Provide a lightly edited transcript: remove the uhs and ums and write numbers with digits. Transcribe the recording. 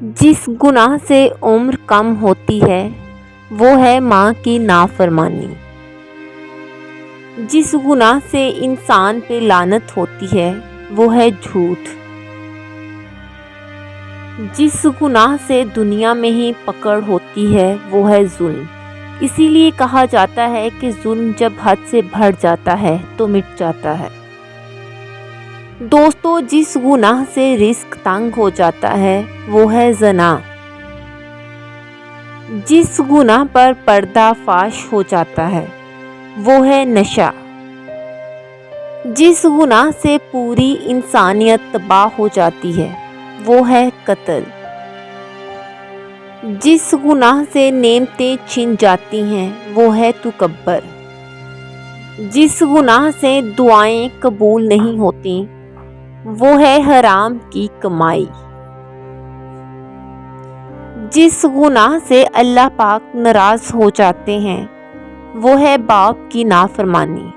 جس گناہ سے عمر کم ہوتی ہے وہ ہے ماں کی نافرمانی۔ جس گناہ سے انسان پہ لعنت ہوتی ہے وہ ہے جھوٹ۔ جس گناہ سے دنیا میں ہی پکڑ ہوتی ہے وہ ہے ظلم۔ اسی لیے کہا جاتا ہے کہ ظلم جب حد سے بڑھ جاتا ہے تو مٹ جاتا ہے۔ دوستو، جس گناہ سے رزق تنگ ہو جاتا ہے وہ ہے زنا۔ جس گناہ پر پردہ فاش ہو جاتا ہے وہ ہے نشہ۔ جس گناہ سے پوری انسانیت تباہ ہو جاتی ہے وہ ہے قتل۔ جس گناہ سے نعمتیں چھن جاتی ہیں وہ ہے تکبر۔ جس گناہ سے دعائیں قبول نہیں ہوتی وہ ہے حرام کی کمائی۔ جس گناہ سے اللہ پاک ناراض ہو جاتے ہیں وہ ہے باپ کی نافرمانی۔